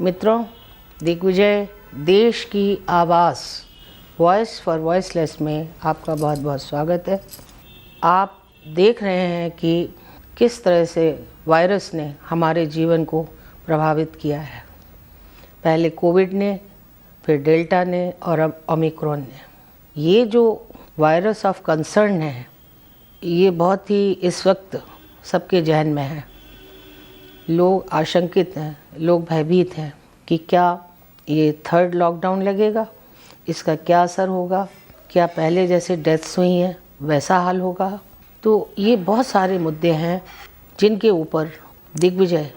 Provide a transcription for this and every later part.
मित्रों, दिग्विजय देश की आवाज़ वॉइस फॉर वॉइसलेस में आपका बहुत बहुत स्वागत है। आप देख रहे हैं कि किस तरह से वायरस ने हमारे जीवन को प्रभावित किया है। पहले कोविड ने, फिर डेल्टा ने और अब ओमिक्रॉन ने। ये जो वायरस ऑफ कंसर्न है, ये बहुत ही इस वक्त सबके जहन में है। लोग आशंकित हैं, लोग भयभीत हैं कि क्या ये थर्ड लॉकडाउन लगेगा, इसका क्या असर होगा, क्या पहले जैसे डेथ्स हुई हैं वैसा हाल होगा। तो ये बहुत सारे मुद्दे हैं जिनके ऊपर दिग्विजय,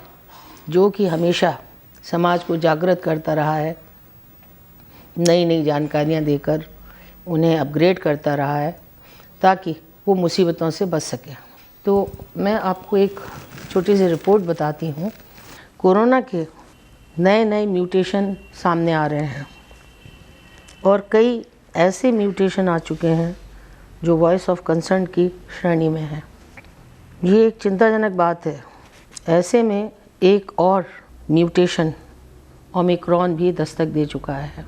जो कि हमेशा समाज को जागृत करता रहा है, नई नई जानकारियाँ देकर उन्हें अपग्रेड करता रहा है ताकि वो मुसीबतों से बच सके। तो मैं आपको एक छोटी सी रिपोर्ट बताती हूँ। कोरोना के नए नए म्यूटेशन सामने आ रहे हैं और कई ऐसे म्यूटेशन आ चुके हैं जो वॉइस ऑफ कंसर्न की श्रेणी में है। ये एक चिंताजनक बात है। ऐसे में एक और म्यूटेशन ओमिक्रॉन भी दस्तक दे चुका है।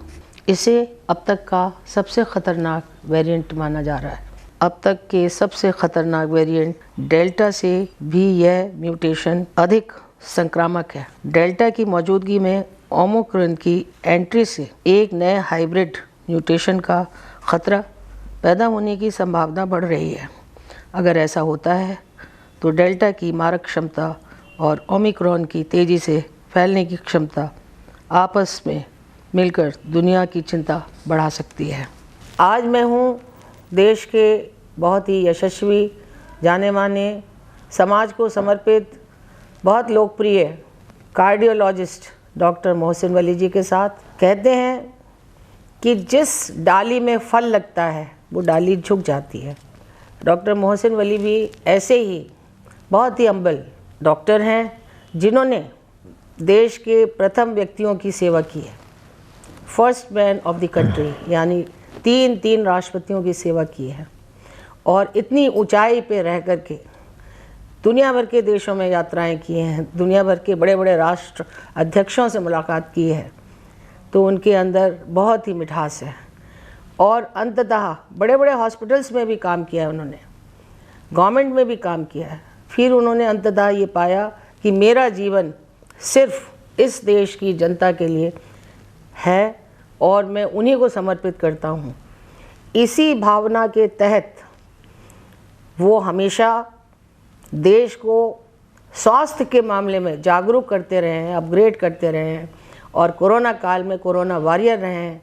इसे अब तक का सबसे ख़तरनाक वेरिएंट माना जा रहा है। अब तक के सबसे ख़तरनाक वेरिएंट डेल्टा से भी यह म्यूटेशन अधिक संक्रामक है। डेल्टा की मौजूदगी में ओमिक्रॉन की एंट्री से एक नए हाइब्रिड म्यूटेशन का ख़तरा पैदा होने की संभावना बढ़ रही है। अगर ऐसा होता है तो डेल्टा की मारक क्षमता और ओमिक्रॉन की तेज़ी से फैलने की क्षमता आपस में मिलकर दुनिया की चिंता बढ़ा सकती है। आज मैं हूँ देश के बहुत ही यशस्वी, जाने माने, समाज को समर्पित, बहुत लोकप्रिय कार्डियोलॉजिस्ट डॉक्टर मोहसिन वली जी के साथ। कहते हैं कि जिस डाली में फल लगता है वो डाली झुक जाती है। डॉक्टर मोहसिन वली भी ऐसे ही बहुत ही हम्बल डॉक्टर हैं जिन्होंने देश के प्रथम व्यक्तियों की सेवा की है। First man of the country, यानी तीन राष्ट्रपतियों की सेवा की है और इतनी ऊंचाई पे रह कर के दुनिया भर के देशों में यात्राएं की हैं, दुनिया भर के बड़े बड़े राष्ट्र अध्यक्षों से मुलाकात की है। तो उनके अंदर बहुत ही मिठास है और अंततः बड़े बड़े हॉस्पिटल्स में भी काम किया है उन्होंने, गवर्नमेंट में भी काम किया है। फिर उन्होंने अंततः ये पाया कि मेरा जीवन सिर्फ इस देश की जनता के लिए है और मैं उन्हीं को समर्पित करता हूँ। इसी भावना के तहत वो हमेशा देश को स्वास्थ्य के मामले में जागरूक करते रहे हैं, अपग्रेड करते रहे हैं और कोरोना काल में कोरोना वॉरियर रहे हैं।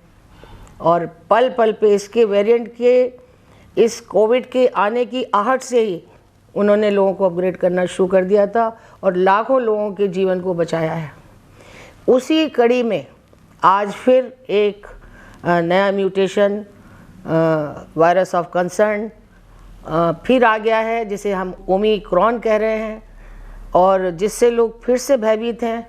और पल पल पे इसके वेरिएंट के, इस कोविड के आने की आहट से ही उन्होंने लोगों को अपग्रेड करना शुरू कर दिया था और लाखों लोगों के जीवन को बचाया है। उसी कड़ी में आज फिर एक नया म्यूटेशन वायरस ऑफ कंसर्न फिर आ गया है, जिसे हम ओमिक्रॉन कह रहे हैं और जिससे लोग फिर से भयभीत हैं,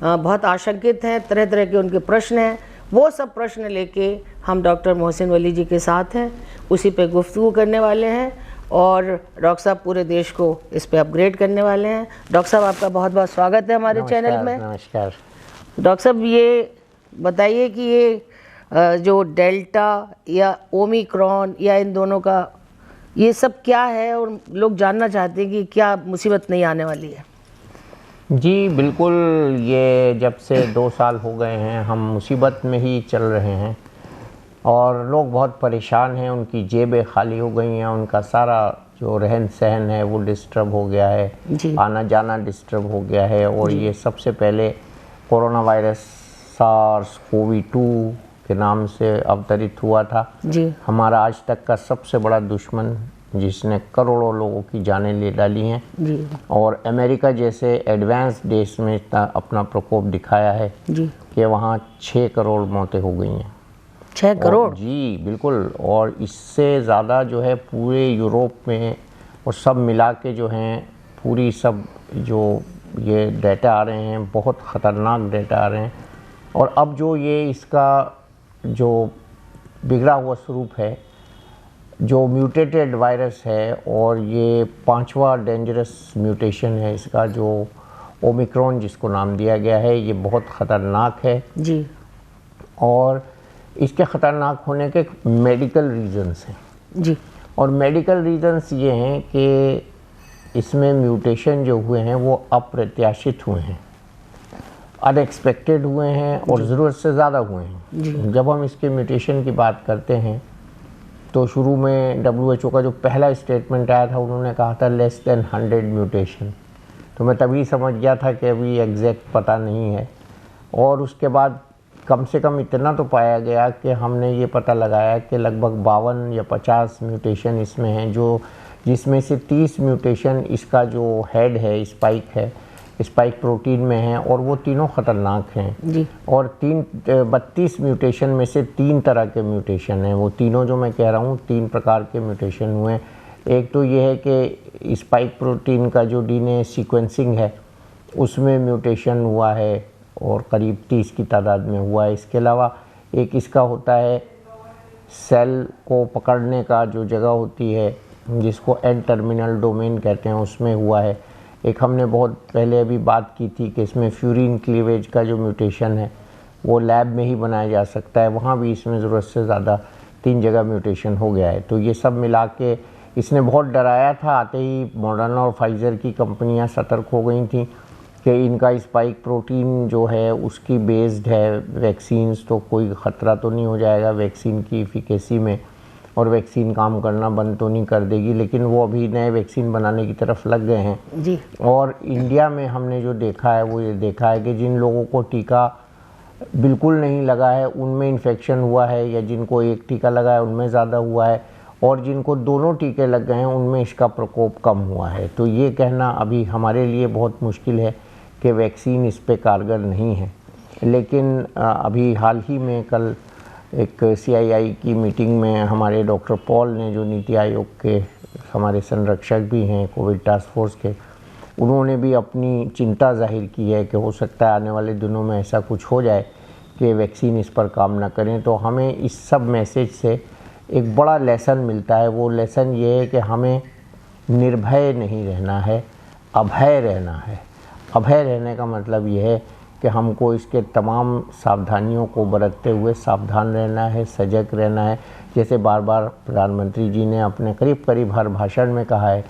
बहुत आशंकित हैं, तरह तरह के उनके प्रश्न हैं। वो सब प्रश्न लेके हम डॉक्टर मोहसिन वली जी के साथ हैं, उसी पे गुफ्तगू करने वाले हैं और डॉक्टर साहब पूरे देश को इस पे अपग्रेड करने वाले हैं। डॉक्टर साहब, आपका बहुत बहुत स्वागत है हमारे चैनल में। नमस्कार। डॉक्टर साहब, ये बताइए कि ये जो डेल्टा या ओमिक्रॉन या इन दोनों का ये सब क्या है और लोग जानना चाहते हैं कि क्या मुसीबत नहीं आने वाली है। जी बिल्कुल, ये जब से 2 साल हो गए हैं हम मुसीबत में ही चल रहे हैं और लोग बहुत परेशान हैं, उनकी जेबें खाली हो गई हैं, उनका सारा जो रहन सहन है वो डिस्टर्ब हो गया है, आना जाना डिस्टर्ब हो गया है। और ये सबसे पहले कोरोना वायरस SARS-CoV-2 के नाम से अवतरित हुआ था जी। हमारा आज तक का सबसे बड़ा दुश्मन, जिसने करोड़ों लोगों की जानें ले डाली हैं जी। और अमेरिका जैसे एडवांस देश में अपना प्रकोप दिखाया है जी कि वहाँ 6 करोड़ मौतें हो गई हैं। 6 करोड़? जी बिल्कुल। और इससे ज़्यादा जो है पूरे यूरोप में और सब मिला के जो हैं पूरी सब जो ये डेटा आ रहे हैं, बहुत ख़तरनाक डेटा आ रहे हैं। और अब जो ये इसका जो बिगड़ा हुआ स्वरूप है, जो म्यूटेटेड वायरस है और ये 5वां डेंजरस म्यूटेशन है इसका, जो ओमिक्रॉन जिसको नाम दिया गया है, ये बहुत ख़तरनाक है जी। और इसके ख़तरनाक होने के मेडिकल रीज़न्स हैं जी। और मेडिकल रीज़न्स ये हैं कि इसमें म्यूटेशन जो हुए हैं वो अप्रत्याशित हुए हैं, अनएक्सपेक्टेड हुए हैं और ज़रूरत से ज़्यादा हुए हैं। जब हम इसके म्यूटेशन की बात करते हैं तो शुरू में WHO का जो पहला स्टेटमेंट आया था, उन्होंने कहा था लेस देन 100 म्यूटेशन। तो मैं तभी समझ गया था कि अभी एग्जैक्ट पता नहीं है। और उसके बाद कम से कम इतना तो पाया गया कि हमने ये पता लगाया कि लगभग 52 या 50 म्यूटेशन इसमें हैं, जो जिसमें से 30 म्यूटेशन इसका जो हेड है, स्पाइक प्रोटीन में है और वो तीनों ख़तरनाक हैं जी। और 32 म्यूटेशन में से 3 तरह के म्यूटेशन हैं। वो तीनों जो मैं कह रहा हूँ 3 प्रकार के म्यूटेशन हुए हैं। एक तो ये है कि स्पाइक प्रोटीन का जो डीएनए सीक्वेंसिंग है उसमें म्यूटेशन हुआ है और करीब 30 की तादाद में हुआ है। इसके अलावा एक इसका होता है सेल को पकड़ने का जो जगह होती है जिसको एन टर्मिनल डोमेन कहते हैं, उसमें हुआ है। एक हमने बहुत पहले अभी बात की थी कि इसमें फ्यूरिन क्लीवेज का जो म्यूटेशन है वो लैब में ही बनाया जा सकता है, वहाँ भी इसमें ज़रूरत से ज़्यादा 3 जगह म्यूटेशन हो गया है। तो ये सब मिला के इसने बहुत डराया था। आते ही मॉडर्ना और फाइज़र की कंपनियां सतर्क हो गई थी कि इनका स्पाइक प्रोटीन जो है उसकी बेस्ड है वैक्सीन्स, तो कोई ख़तरा तो नहीं हो जाएगा वैक्सीन की एफिकेसी में और वैक्सीन काम करना बंद तो नहीं कर देगी। लेकिन वो अभी नए वैक्सीन बनाने की तरफ लग गए हैं जी। और इंडिया में हमने जो देखा है वो ये देखा है कि जिन लोगों को टीका बिल्कुल नहीं लगा है उनमें इन्फेक्शन हुआ है, या जिनको एक टीका लगा है उनमें ज़्यादा हुआ है, और जिनको दोनों टीके लग गए हैं उनमें इसका प्रकोप कम हुआ है। तो ये कहना अभी हमारे लिए बहुत मुश्किल है कि वैक्सीन इस पे कारगर नहीं है। लेकिन अभी हाल ही में कल एक CII की मीटिंग में हमारे डॉक्टर पॉल ने, जो नीति आयोग के हमारे संरक्षक भी हैं कोविड टास्क फोर्स के, उन्होंने भी अपनी चिंता जाहिर की है कि हो सकता है आने वाले दिनों में ऐसा कुछ हो जाए कि वैक्सीन इस पर काम ना करें। तो हमें इस सब मैसेज से एक बड़ा लेसन मिलता है। वो लेसन ये है कि हमें निर्भय नहीं रहना है, अभय रहना है। अभय रहने का मतलब ये है कि हमको इसके तमाम सावधानियों को बरतते हुए सावधान रहना है, सजग रहना है। जैसे बार बार प्रधानमंत्री जी ने अपने करीब हर भाषण में कहा है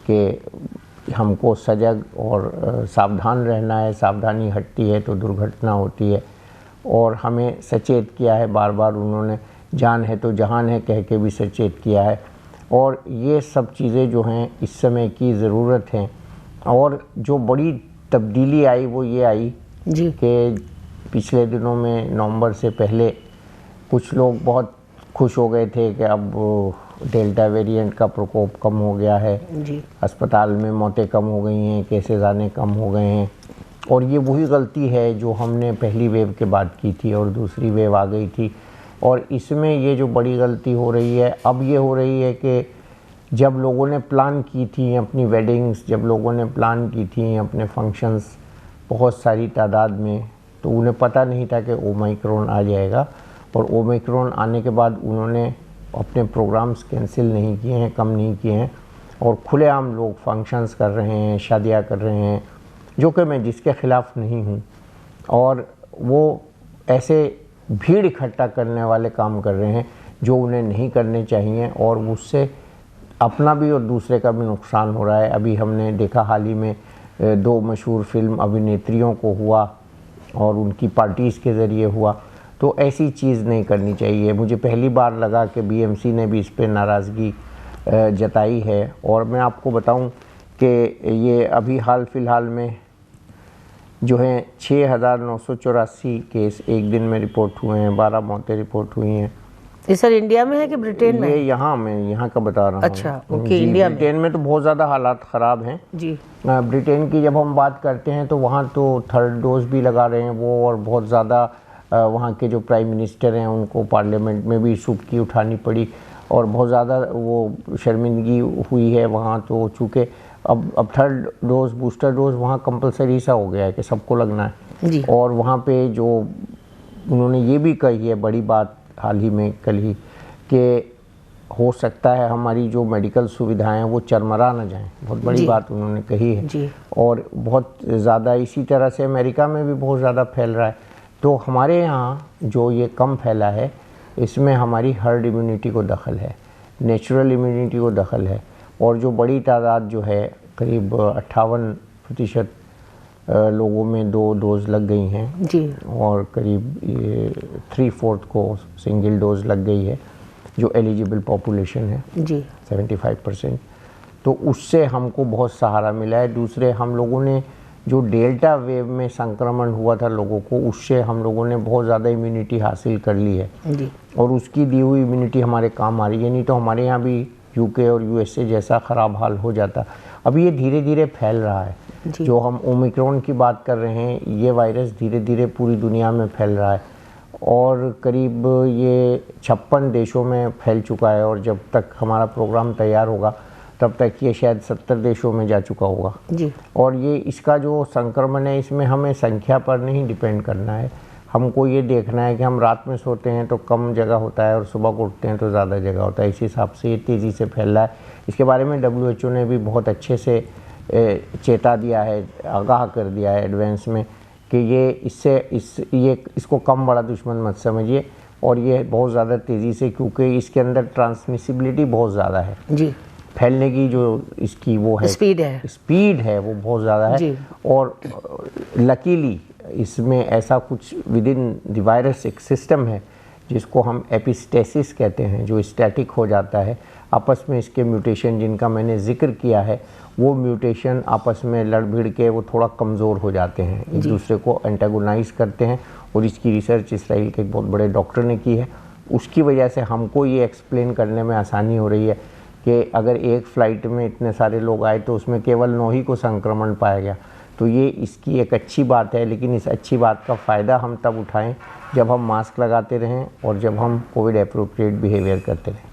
कि हमको सजग और सावधान रहना है, सावधानी हटती है तो दुर्घटना होती है। और हमें सचेत किया है बार बार उन्होंने, जान है तो जहान है कह के भी सचेत किया है। और ये सब चीज़ें जो हैं इस समय की ज़रूरत हैं। और जो बड़ी तब्दीली आई वो ये आई जी कि पिछले दिनों में नवंबर से पहले कुछ लोग बहुत खुश हो गए थे कि अब डेल्टा वेरिएंट का प्रकोप कम हो गया है जी। अस्पताल में मौतें कम हो गई हैं, केसेस आने कम हो गए हैं। और ये वही गलती है जो हमने पहली वेव के बाद की थी और दूसरी वेव आ गई थी। और इसमें ये जो बड़ी गलती हो रही है अब ये हो रही है कि जब लोगों ने प्लान की थी अपनी वेडिंग्स, जब लोगों ने प्लान की थी अपने फंक्शंस बहुत सारी तादाद में, तो उन्हें पता नहीं था कि ओमिक्रॉन आ जाएगा। और ओमिक्रॉन आने के बाद उन्होंने अपने प्रोग्राम्स कैंसिल नहीं किए हैं, कम नहीं किए हैं, और खुलेआम लोग फंक्शंस कर रहे हैं, शादियां कर रहे हैं, जो कि मैं जिसके ख़िलाफ़ नहीं हूं। और वो ऐसे भीड़ इकट्ठा करने वाले काम कर रहे हैं जो उन्हें नहीं करने चाहिए, और उससे अपना भी और दूसरे का भी नुकसान हो रहा है। अभी हमने देखा हाल ही में 2 मशहूर फिल्म अभिनेत्रियों को हुआ और उनकी पार्टीज़ के ज़रिए हुआ। तो ऐसी चीज़ नहीं करनी चाहिए। मुझे पहली बार लगा कि BMC ने भी इस पर नाराज़गी जताई है। और मैं आपको बताऊं कि ये अभी हाल फिलहाल में जो है 6,984 केस एक दिन में रिपोर्ट हुए हैं, 12 मौतें रिपोर्ट हुई हैं। ये सर इंडिया में है कि ब्रिटेन में? ये यहाँ का बता रहा हूँ। अच्छा, ओके। इंडिया में, ब्रिटेन में तो बहुत ज़्यादा हालात ख़राब हैं जी। ब्रिटेन की जब हम बात करते हैं तो वहाँ तो 3rd डोज भी लगा रहे हैं वो, और बहुत ज़्यादा वहाँ के जो प्राइम मिनिस्टर हैं उनको पार्लियामेंट में भी सुबकी उठानी पड़ी, और बहुत ज़्यादा वो शर्मिंदगी हुई है वहाँ। तो चूँकि अब 3rd डोज, बूस्टर डोज वहाँ कंपलसरी सा हो गया है कि सबको लगना है जी। और वहाँ पे जो उन्होंने ये भी कही है बड़ी बात हाल ही में कल ही, कि हो सकता है हमारी जो मेडिकल सुविधाएं वो चरमरा न जाएं। बहुत बड़ी बात उन्होंने कही है जी। और बहुत ज़्यादा इसी तरह से अमेरिका में भी बहुत ज़्यादा फैल रहा है। तो हमारे यहाँ जो ये कम फैला है इसमें हमारी हर्ड इम्यूनिटी को दखल है, नेचुरल इम्यूनिटी को दखल है। और जो बड़ी तादाद जो है करीब 58% लोगों में 2 डोज लग गई हैं जी। और करीब ये 3/4 को सिंगल डोज लग गई है जो एलिजिबल पॉपुलेशन है जी 75%। तो उससे हमको बहुत सहारा मिला है। दूसरे हम लोगों ने जो डेल्टा वेव में संक्रमण हुआ था लोगों को, उससे हम लोगों ने बहुत ज़्यादा इम्यूनिटी हासिल कर ली है जी। और उसकी दी हुई इम्यूनिटी हमारे काम आ रही है। नहीं तो हमारे यहाँ भी यूके और यूएसए जैसा ख़राब हाल हो जाता। अब ये धीरे धीरे फैल रहा है। जो हम ओमिक्रॉन की बात कर रहे हैं, ये वायरस धीरे धीरे पूरी दुनिया में फैल रहा है और करीब ये 56 देशों में फैल चुका है और जब तक हमारा प्रोग्राम तैयार होगा तब तक ये शायद 70 देशों में जा चुका होगा जी। और ये इसका जो संक्रमण है इसमें हमें संख्या पर नहीं डिपेंड करना है। हमको ये देखना है कि हम रात में सोते हैं तो कम जगह होता है और सुबह को उठते हैं तो ज़्यादा जगह होता है। इस हिसाब से ये तेज़ी से फैल रहा है। इसके बारे में WHO ने भी बहुत अच्छे से चेता दिया है, आगाह कर दिया है एडवांस में कि ये इसको कम बड़ा दुश्मन मत समझिए और ये बहुत ज़्यादा तेज़ी से, क्योंकि इसके अंदर ट्रांसमिसिबिलिटी बहुत ज़्यादा है जी। फैलने की जो इसकी वो है स्पीड है वो बहुत ज़्यादा है जी। और लकीली इसमें ऐसा कुछ विद इन द वायरस एक सिस्टम है जिसको हम एपिस्टेसिस कहते हैं, जो स्टैटिक हो जाता है। आपस में इसके म्यूटेशन जिनका मैंने जिक्र किया है वो म्यूटेशन आपस में लड़ भिड़ के वो थोड़ा कमज़ोर हो जाते हैं, एक दूसरे को एंटागोनाइज करते हैं और इसकी रिसर्च इसराइल के एक बहुत बड़े डॉक्टर ने की है। उसकी वजह से हमको ये एक्सप्लेन करने में आसानी हो रही है कि अगर एक फ़्लाइट में इतने सारे लोग आए तो उसमें केवल 9 ही को संक्रमण पाया गया। तो ये इसकी एक अच्छी बात है, लेकिन इस अच्छी बात का फ़ायदा हम तब उठाएं जब हम मास्क लगाते रहें और जब हम कोविड एप्रोप्रिएट बिहेवियर करते रहें।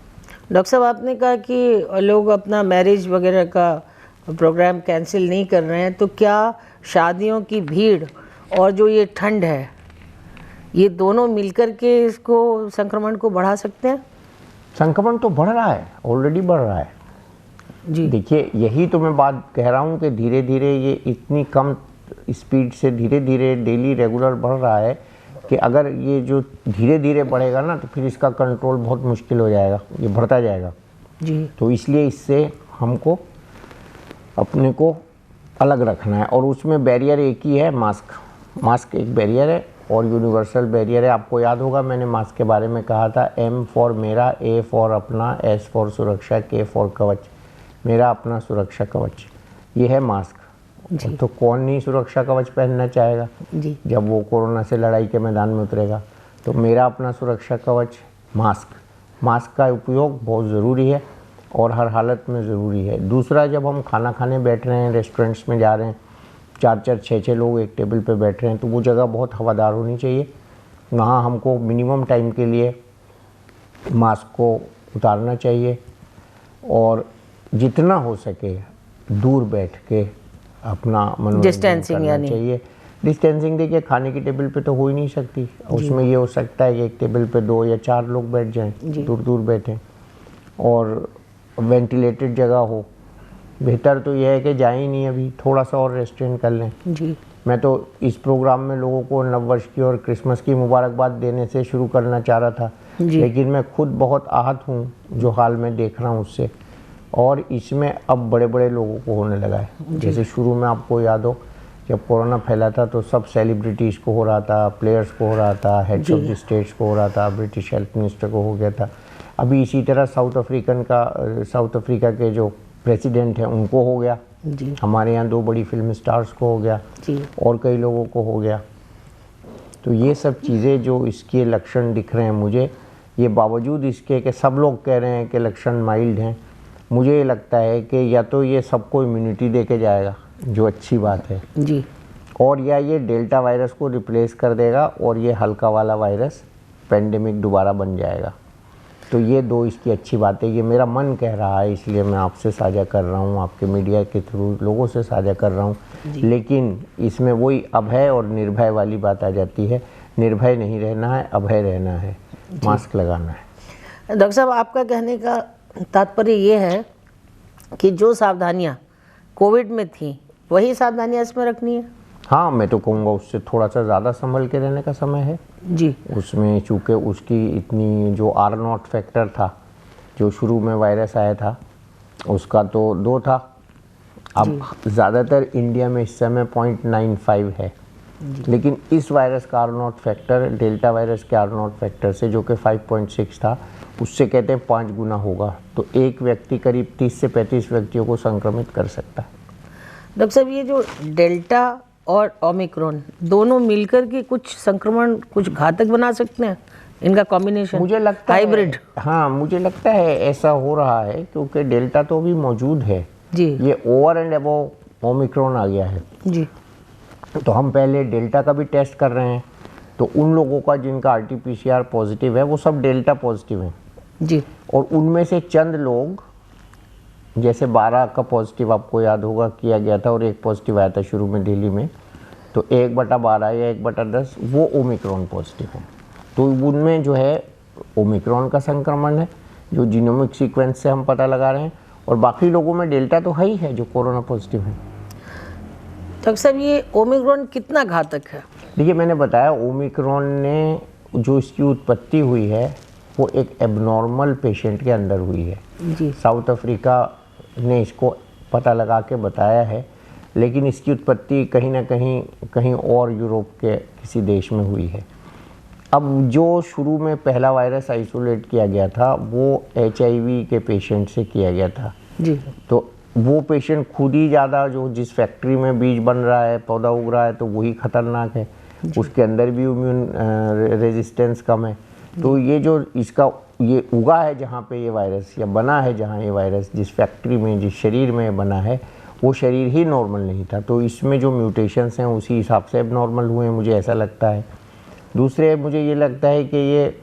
डॉक्टर साहब, आपने कहा कि लोग अपना मैरिज वगैरह का प्रोग्राम कैंसिल नहीं कर रहे हैं, तो क्या शादियों की भीड़ और जो ये ठंड है ये दोनों मिलकर के इसको संक्रमण को बढ़ा सकते हैं? संक्रमण तो बढ़ रहा है, ऑलरेडी बढ़ रहा है जी। देखिए, यही तो मैं बात कह रहा हूँ कि धीरे धीरे ये इतनी कम स्पीड से धीरे धीरे डेली रेगुलर बढ़ रहा है कि अगर ये जो धीरे धीरे बढ़ेगा ना तो फिर इसका कंट्रोल बहुत मुश्किल हो जाएगा, ये बढ़ता जाएगा जी। तो इसलिए इससे हमको अपने को अलग रखना है और उसमें बैरियर एक ही है, मास्क एक बैरियर है और यूनिवर्सल बैरियर है। आपको याद होगा मैंने मास्क के बारे में कहा था, M फॉर मेरा, A फॉर अपना, S फॉर सुरक्षा, K फॉर कवच, मेरा अपना सुरक्षा कवच, ये है मास्क। तो कौन नहीं सुरक्षा कवच पहनना चाहेगा जी। जब वो कोरोना से लड़ाई के मैदान में उतरेगा। तो मेरा अपना सुरक्षा कवच मास्क का उपयोग बहुत ज़रूरी है और हर हालत में ज़रूरी है। दूसरा, जब हम खाना खाने बैठ रहे हैं, रेस्टोरेंट्स में जा रहे हैं, 4-4, 6-6 लोग एक टेबल पे बैठ रहे हैं, तो वो जगह बहुत हवादार होनी चाहिए। वहाँ हमको मिनिमम टाइम के लिए मास्क को उतारना चाहिए और जितना हो सके दूर बैठ के अपना मनोरंजन करना चाहिए। डिस्टेंसिंग देखिए खाने की टेबल पे तो हो ही नहीं सकती, उसमें ये हो सकता है कि एक टेबल पे 2 या 4 लोग बैठ जाएं, दूर दूर बैठें और वेंटिलेटेड जगह हो। बेहतर तो यह है कि जाए ही नहीं, अभी थोड़ा सा और रेस्ट्रेन कर लें जी। मैं तो इस प्रोग्राम में लोगों को नववर्ष की और क्रिसमस की मुबारकबाद देने से शुरू करना चाह रहा था, लेकिन मैं खुद बहुत आहत हूँ जो हाल में देख रहा हूँ उससे, और इसमें अब बड़े बड़े लोगों को होने लगा है। जैसे शुरू में आपको याद हो जब कोरोना फैला था तो सब सेलिब्रिटीज़ को हो रहा था, प्लेयर्स को हो रहा था, हेड्स ऑफ द स्टेट्स को हो रहा था, ब्रिटिश हेल्थ मिनिस्टर को हो गया था। अभी इसी तरह साउथ अफ्रीका के जो प्रेसिडेंट हैं उनको हो गया जी। हमारे यहाँ 2 बड़ी फिल्म स्टार्स को हो गया जी। और कई लोगों को हो गया। तो ये सब चीज़ें जो इसके लक्षण दिख रहे हैं मुझे, ये बावजूद इसके कि सब लोग कह रहे हैं कि लक्षण माइल्ड हैं, मुझे ये लगता है कि या तो ये सबको इम्यूनिटी दे के जाएगा, जो अच्छी बात है जी, और या ये डेल्टा वायरस को रिप्लेस कर देगा और ये हल्का वाला वायरस पेंडेमिक दोबारा बन जाएगा। तो ये 2 इसकी अच्छी बात है। ये मेरा मन कह रहा है, इसलिए मैं आपसे साझा कर रहा हूँ, आपके मीडिया के थ्रू लोगों से साझा कर रहा हूँ। लेकिन इसमें वही अभय और निर्भय वाली बात आ जाती है। निर्भय नहीं रहना है, अभय रहना है, मास्क लगाना है। डॉक्टर साहब, आपका कहने का तात्पर्य ये है कि जो सावधानियाँ कोविड में थी वही सावधानियाँ इसमें रखनी है? हाँ, मैं तो कहूँगा उससे थोड़ा सा ज़्यादा संभल के रहने का समय है जी। उसमें चूँकि उसकी इतनी जो R0 फैक्टर था, जो शुरू में वायरस आया था उसका तो 2 था, अब ज़्यादातर इंडिया में इस समय 0.95 है, लेकिन इस वायरस का R0 फैक्टर डेल्टा वायरस के R0 फैक्टर से जो कि 5.6 था उससे कहते हैं 5 गुना होगा। तो एक व्यक्ति करीब 30 से 35 व्यक्तियों को संक्रमित कर सकता है। डॉक्टर साहब, ये जो डेल्टा और ओमिक्रॉन दोनों मिलकर के कुछ संक्रमण कुछ घातक बना सकते हैं, इनका कॉम्बिनेशन मुझे लगता हाइब्रिड? हाँ, मुझे लगता है ऐसा हो रहा है क्योंकि डेल्टा तो अभी मौजूद है जी। ये ओवर एंड अबव ओमिक्रॉन आ गया है जी। तो हम पहले डेल्टा का भी टेस्ट कर रहे हैं, तो उन लोगों का जिनका RT-PCR पॉजिटिव है वो सब डेल्टा पॉजिटिव हैं जी। और उनमें से चंद लोग, जैसे 12 का पॉजिटिव आपको याद होगा किया गया था और 1 पॉजिटिव आया था शुरू में दिल्ली में, तो 1/12 या 1/10 वो ओमिक्रॉन पॉजिटिव है। तो उनमें जो है ओमिक्रॉन का संक्रमण है जो जीनोमिक सीक्वेंस से हम पता लगा रहे हैं, और बाकी लोगों में डेल्टा तो है ही है जो कोरोना पॉजिटिव है। डॉक्टर साहब, ये ओमिक्रॉन कितना घातक है? देखिए, मैंने बताया ओमिक्रॉन ने जो इसकी उत्पत्ति हुई है वो एक एबनॉर्मल पेशेंट के अंदर हुई है जी। साउथ अफ्रीका ने इसको पता लगा के बताया है, लेकिन इसकी उत्पत्ति कहीं ना कहीं और यूरोप के किसी देश में हुई है। अब जो शुरू में पहला वायरस आइसोलेट किया गया था वो HIV के पेशेंट से किया गया था जी। तो वो पेशेंट खुद ही ज़्यादा, जो जिस फैक्ट्री में बीज बन रहा है, पौधा उग रहा है, तो वही खतरनाक है, उसके अंदर भी इम्यून रेजिस्टेंस कम है। तो ये जो इसका ये उगा है जहाँ पे ये वायरस या बना है, जहाँ ये वायरस जिस फैक्ट्री में जिस शरीर में बना है वो शरीर ही नॉर्मल नहीं था, तो इसमें जो म्यूटेशंस हैं उसी हिसाब से अब नॉर्मल हुए हैं, मुझे ऐसा लगता है। दूसरे मुझे ये लगता है कि ये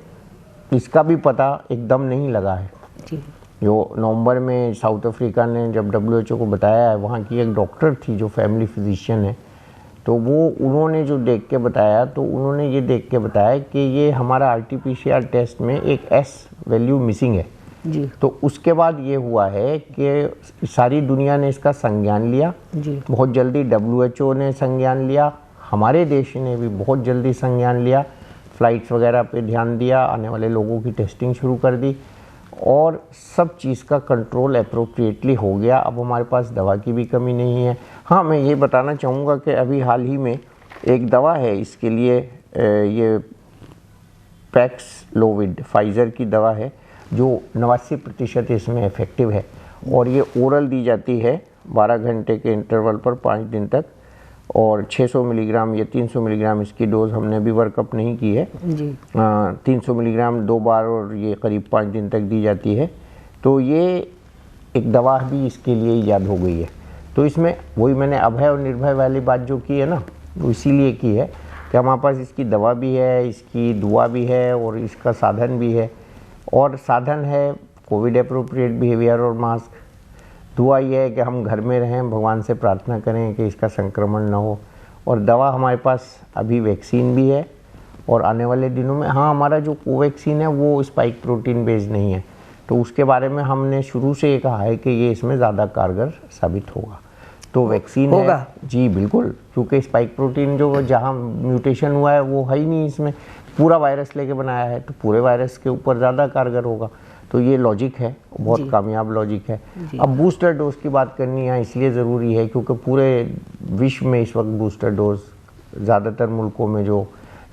इसका भी पता एकदम नहीं लगा है जी। जो नवंबर में साउथ अफ्रीका ने जब WHO को बताया है, वहाँ की एक डॉक्टर थी जो फैमिली फिजिशियन है, तो वो उन्होंने जो देख के बताया, तो उन्होंने ये देख के बताया कि ये हमारा RT-PCR टेस्ट में एक S वैल्यू मिसिंग है जी। तो उसके बाद ये हुआ है कि सारी दुनिया ने इसका संज्ञान लिया जी। बहुत जल्दी, WHO ने संज्ञान लिया, हमारे देश ने भी बहुत जल्दी संज्ञान लिया, फ़्लाइट्स वगैरह पे ध्यान दिया, आने वाले लोगों की टेस्टिंग शुरू कर दी और सब चीज़ का कंट्रोल एप्रोप्रिएटली हो गया। अब हमारे पास दवा की भी कमी नहीं है। हाँ, मैं ये बताना चाहूँगा कि अभी हाल ही में एक दवा है इसके लिए, ये पैक्सलोविड फाइज़र की दवा है जो 89% इसमें इफ़ेक्टिव है और ये ओरल दी जाती है 12 घंटे के इंटरवल पर 5 दिन तक, और 600 मिलीग्राम या 300 मिलीग्राम इसकी डोज हमने अभी वर्कअप नहीं की है जी। 300 मिलीग्राम 2 बार और ये करीब 5 दिन तक दी जाती है। तो ये एक दवा भी इसके लिए ईजाद हो गई है। तो इसमें वही मैंने अभय और निर्भय वाली बात जो की है ना, वो इसीलिए की है कि हमारे पास इसकी दवा भी है, इसकी दुआ भी है और इसका साधन भी है। और साधन है कोविड एप्रोप्रिएट बिहेवियर और मास्क। दुआ ये है कि हम घर में रहें, भगवान से प्रार्थना करें कि इसका संक्रमण ना हो। और दवा हमारे पास अभी वैक्सीन भी है और आने वाले दिनों में, हाँ, हमारा जो कोवैक्सीन है वो स्पाइक प्रोटीन बेस्ड नहीं है, तो उसके बारे में हमने शुरू से ये कहा है कि ये इसमें ज़्यादा कारगर साबित होगा। तो वैक्सीन होगा है, जी बिल्कुल, क्योंकि स्पाइक प्रोटीन जो जहाँ म्यूटेशन हुआ है वो है ही नहीं, इसमें पूरा वायरस लेके बनाया है, तो पूरे वायरस के ऊपर ज़्यादा कारगर होगा। तो ये लॉजिक है, बहुत कामयाब लॉजिक है। अब बूस्टर डोज की बात करनी है इसलिए ज़रूरी है क्योंकि पूरे विश्व में इस वक्त बूस्टर डोज ज़्यादातर मुल्कों में जो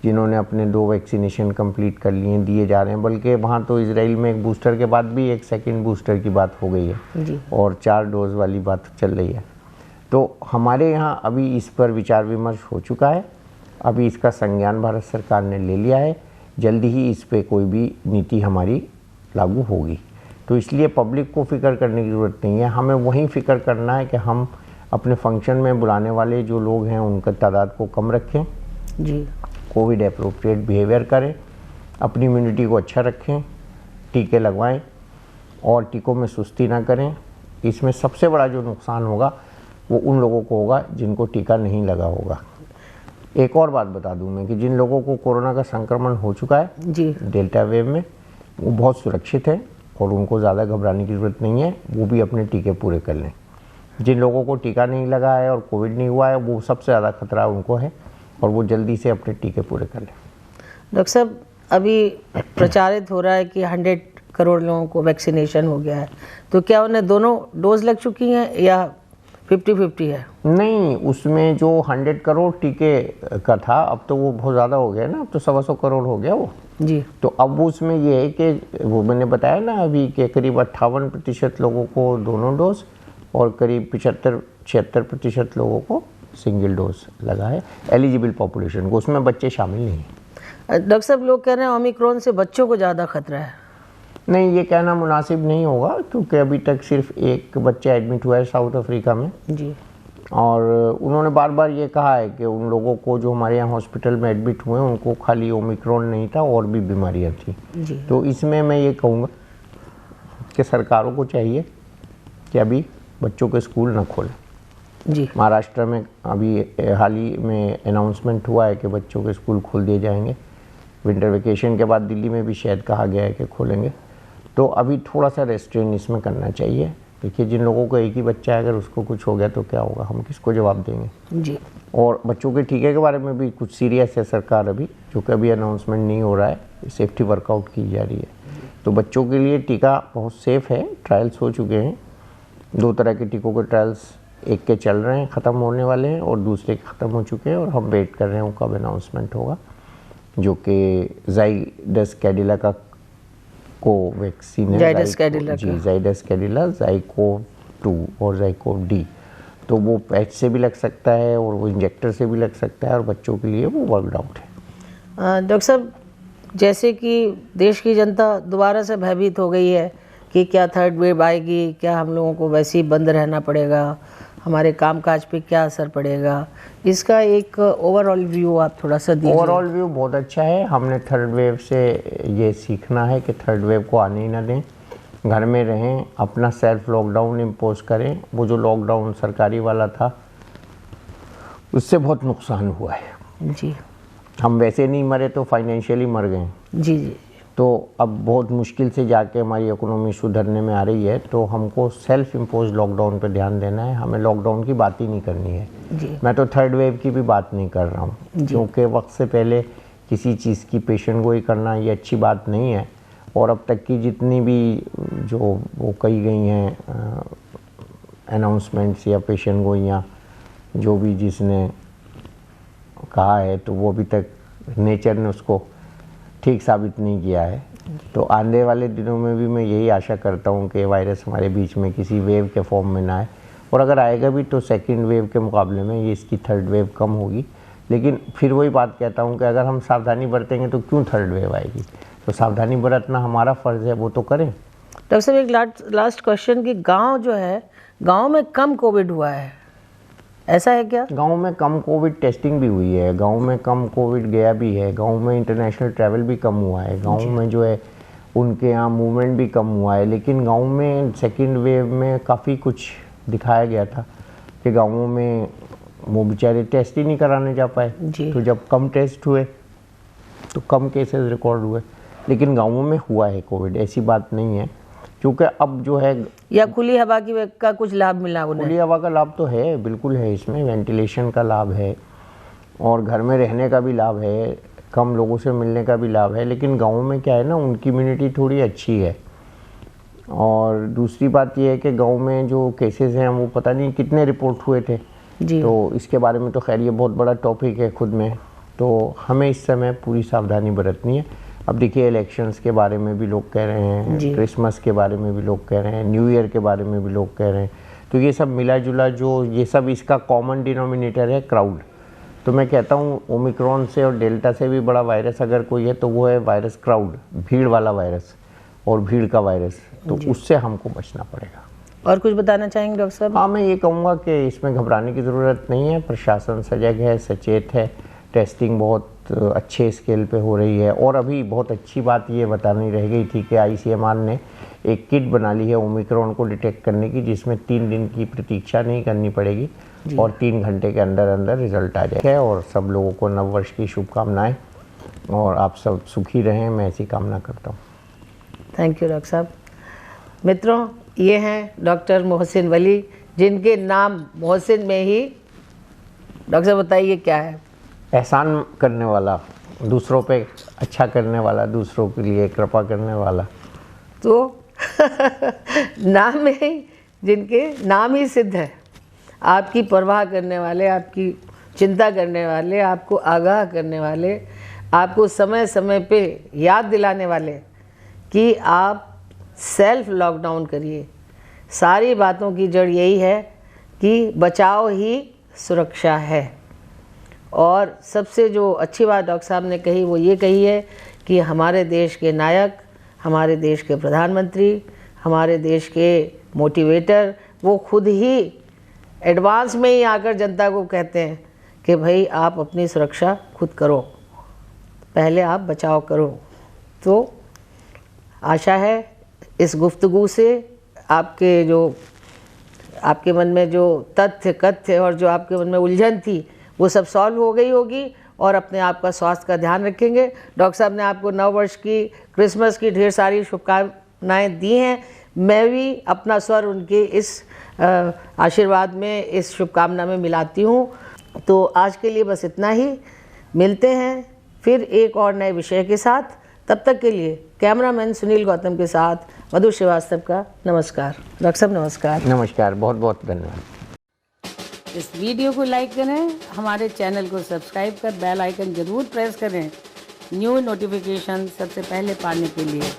जिन्होंने अपने 2 वैक्सीनेशन कंप्लीट कर लिए दिए जा रहे हैं, बल्कि वहाँ तो इजराइल में एक बूस्टर के बाद भी एक सेकंड बूस्टर की बात हो गई है और 4 डोज वाली बात चल रही है। तो हमारे यहाँ अभी इस पर विचार विमर्श हो चुका है, अभी इसका संज्ञान भारत सरकार ने ले लिया है, जल्दी ही इस पर कोई भी नीति हमारी लागू होगी। तो इसलिए पब्लिक को फ़िक्र करने की ज़रूरत नहीं है, हमें वही फ़िक्र करना है कि हम अपने फंक्शन में बुलाने वाले जो लोग हैं उनका तादाद को कम रखें जी, कोविड एप्रोप्रिएट बिहेवियर करें, अपनी इम्यूनिटी को अच्छा रखें, टीके लगवाएं और टीकों में सुस्ती ना करें। इसमें सबसे बड़ा जो नुकसान होगा वो उन लोगों को होगा जिनको टीका नहीं लगा होगा। एक और बात बता दूं मैं कि जिन लोगों को कोरोना का संक्रमण हो चुका है जी डेल्टा वेव में, वो बहुत सुरक्षित है और उनको ज़्यादा घबराने की ज़रूरत नहीं है, वो भी अपने टीके पूरे कर लें। जिन लोगों को टीका नहीं लगा है और कोविड नहीं हुआ है, वो सबसे ज़्यादा खतरा उनको है और वो जल्दी से अपने टीके पूरे कर लें। डॉक्टर साहब, अभी प्रचारित हो रहा है कि 100 करोड़ लोगों को वैक्सीनेशन हो गया है, तो क्या उन्हें दोनों डोज लग चुकी हैं या 50-50 है? नहीं, उसमें जो 100 करोड़ टीके का था, अब तो वो बहुत ज़्यादा हो गया ना, अब तो 125 करोड़ हो गया वो। जी। तो अब वो उसमें ये है कि वो मैंने बताया ना अभी कि करीब 58% लोगों को दोनों डोज और करीब 75-76% लोगों को सिंगल डोज लगा है एलिजिबल पॉपुलेशन को, उसमें बच्चे शामिल नहीं हैं। डॉक्टर साहब, लोग कह रहे हैं ओमिक्रॉन से बच्चों को ज़्यादा खतरा है। नहीं, ये कहना मुनासिब नहीं होगा क्योंकि अभी तक सिर्फ एक बच्चा एडमिट हुआ है साउथ अफ्रीका में जी। और उन्होंने बार बार ये कहा है कि उन लोगों को जो हमारे यहाँ हॉस्पिटल में एडमिट हुए उनको खाली ओमिक्रॉन नहीं था और भी बीमारियाँ थी। जी। तो इसमें मैं ये कहूँगा कि सरकारों को चाहिए कि अभी बच्चों के स्कूल न खोलें। जी। महाराष्ट्र में अभी हाल ही में अनाउंसमेंट हुआ है कि बच्चों के स्कूल खोल दिए जाएंगे। विंटर वेकेशन के बाद दिल्ली में भी शायद कहा गया है कि खोलेंगे। तो अभी थोड़ा सा रेस्ट्रेन इसमें करना चाहिए। देखिए, जिन लोगों को एक ही बच्चा है, अगर उसको कुछ हो गया तो क्या होगा, हम किसको जवाब देंगे। जी। और बच्चों के टीके के बारे में भी कुछ सीरियस है सरकार अभी, जो कि अभी अनाउंसमेंट नहीं हो रहा है, सेफ्टी वर्कआउट की जा रही है। तो बच्चों के लिए टीका बहुत सेफ़ है, ट्रायल्स हो चुके हैं। 2 तरह के टीकों के ट्रायल्स, एक के चल रहे हैं, ख़त्म होने वाले हैं और दूसरे के ख़त्म हो चुके हैं और हम वेट कर रहे हैं कब अनाउंसमेंट होगा, जो कि ज़ाइडस कैडिला का कोवैक्सीन है। ज़ाइडस कैडिला जी, ज़ाइडस कैडिला, ज़ाइकोव-2 और ज़ाइकोव-D। तो वो पैच से भी लग सकता है और वो इंजेक्टर से भी लग सकता है और बच्चों के लिए वो वर्कड आउट है। डॉक्टर साहब, जैसे कि देश की जनता दोबारा से भयभीत हो गई है कि क्या थर्ड वेव आएगी, क्या हम लोगों को वैसे ही बंद रहना पड़ेगा, हमारे कामकाज पे क्या असर पड़ेगा, इसका एक ओवरऑल व्यू आप थोड़ा सा दीजिए। ओवरऑल व्यू बहुत अच्छा है। हमने थर्ड वेव से ये सीखना है कि थर्ड वेव को आने ही ना दें, घर में रहें, अपना सेल्फ लॉकडाउन इम्पोज करें। वो जो लॉकडाउन सरकारी वाला था उससे बहुत नुकसान हुआ है। जी। हम वैसे नहीं मरे तो फाइनेंशियली मर गए। जी। जी। तो अब बहुत मुश्किल से जाके हमारी इकोनॉमी सुधरने में आ रही है, तो हमको सेल्फ इम्पोज लॉकडाउन पे ध्यान देना है। हमें लॉकडाउन की बात ही नहीं करनी है। जी। मैं तो थर्ड वेव की भी बात नहीं कर रहा हूँ, क्योंकि वक्त से पहले किसी चीज़ की पेशेंट गोई करना ये अच्छी बात नहीं है। और अब तक की जितनी भी जो वो कही गई हैं अनाउंसमेंट्स या पेशेंट गोइयाँ जो भी जिसने कहा है, तो वो अभी तक नेचर ने उसको ठीक साबित नहीं किया है। तो आने वाले दिनों में भी मैं यही आशा करता हूँ कि वायरस हमारे बीच में किसी वेव के फॉर्म में ना आए, और अगर आएगा भी तो सेकंड वेव के मुकाबले में ये इसकी थर्ड वेव कम होगी। लेकिन फिर वही बात कहता हूँ कि अगर हम सावधानी बरतेंगे तो क्यों थर्ड वेव आएगी। तो सावधानी बरतना हमारा फ़र्ज़ है, वो तो करें। डॉक्टर साहब, एक लास्ट क्वेश्चन कि गाँव जो है, गाँव में कम कोविड हुआ है, ऐसा है क्या? गांव में कम कोविड टेस्टिंग भी हुई है, गांव में कम कोविड गया भी है, गांव में इंटरनेशनल ट्रैवल भी कम हुआ है, गांव में जो है उनके यहाँ मूवमेंट भी कम हुआ है। लेकिन गांव में सेकंड वेव में काफ़ी कुछ दिखाया गया था कि गांवों में वो बेचारे टेस्ट ही नहीं कराने जा पाए। तो जब कम टेस्ट हुए तो कम केसेस रिकॉर्ड हुए। लेकिन गाँवों में हुआ है कोविड, ऐसी बात नहीं है, क्योंकि अब जो है या खुली हवा की का कुछ लाभ मिला उन्हें? खुली हवा का लाभ तो है, बिल्कुल है, इसमें वेंटिलेशन का लाभ है और घर में रहने का भी लाभ है, कम लोगों से मिलने का भी लाभ है। लेकिन गाँव में क्या है ना, उनकी इम्यूनिटी थोड़ी अच्छी है। और दूसरी बात यह है कि गाँव में जो केसेस हैं वो पता नहीं कितने रिपोर्ट हुए थे जी। तो इसके बारे में तो खैर ये बहुत बड़ा टॉपिक है खुद में। तो हमें इस समय पूरी सावधानी बरतनी है। अब देखिए, इलेक्शंस के बारे में भी लोग कह रहे हैं, क्रिसमस के बारे में भी लोग कह रहे हैं, न्यू ईयर के बारे में भी लोग कह रहे हैं। तो ये सब मिला जुला जो ये सब इसका कॉमन डिनोमिनेटर है क्राउड। तो मैं कहता हूँ ओमिक्रॉन से और डेल्टा से भी बड़ा वायरस अगर कोई है तो वो है वायरस क्राउड, भीड़ वाला वायरस और भीड़ का वायरस। तो उससे हमको बचना पड़ेगा। और कुछ बताना चाहेंगे डॉक्टर साहब? हाँ, मैं ये कहूँगा कि इसमें घबराने की ज़रूरत नहीं है। प्रशासन सजग है, सचेत है, टेस्टिंग बहुत अच्छे स्केल पे हो रही है। और अभी बहुत अच्छी बात ये बतानी रह गई थी कि ICMR ने एक किट बना ली है ओमिक्रॉन को डिटेक्ट करने की, जिसमें 3 दिन की प्रतीक्षा नहीं करनी पड़ेगी और 3 घंटे के अंदर अंदर रिजल्ट आ जाएगा। और सब लोगों को नव वर्ष की शुभकामनाएं और आप सब सुखी रहें, मैं ऐसी कामना करता हूँ। थैंक यू डॉक्टर साहब। मित्रों, ये हैं डॉक्टर मोहसिन वली, जिनके नाम मोहसिन में ही, डॉक्टर साहब बताइए क्या है? एहसान करने वाला, दूसरों पे अच्छा करने वाला, दूसरों के लिए कृपा करने वाला। तो नाम में ही, जिनके नाम ही सिद्ध है, आपकी परवाह करने वाले, आपकी चिंता करने वाले, आपको आगाह करने वाले, आपको समय समय पे याद दिलाने वाले कि आप सेल्फ लॉकडाउन करिए। सारी बातों की जड़ यही है कि बचाव ही सुरक्षा है। और सबसे जो अच्छी बात डॉक्टर साहब ने कही वो ये कही है कि हमारे देश के नायक, हमारे देश के प्रधानमंत्री, हमारे देश के मोटिवेटर, वो खुद ही एडवांस में ही आकर जनता को कहते हैं कि भाई आप अपनी सुरक्षा खुद करो, पहले आप बचाव करो। तो आशा है इस गुफ्तगू से आपके मन में जो तथ्य कथ्य और जो आपके मन में उलझन थी वो सब सॉल्व हो गई होगी और अपने आप का स्वास्थ्य का ध्यान रखेंगे। डॉक्टर साहब ने आपको नव वर्ष की, क्रिसमस की ढेर सारी शुभकामनाएं दी हैं। मैं भी अपना स्वर उनके इस आशीर्वाद में, इस शुभकामना में मिलाती हूँ। तो आज के लिए बस इतना ही। मिलते हैं फिर एक और नए विषय के साथ। तब तक के लिए कैमरामैन सुनील गौतम के साथ मधु श्रीवास्तव का नमस्कार। डॉक्टर साहब नमस्कार। नमस्कार, बहुत बहुत धन्यवाद। इस वीडियो को लाइक करें, हमारे चैनल को सब्सक्राइब कर बेल आइकन जरूर प्रेस करें न्यू नोटिफिकेशन सबसे पहले पाने के लिए।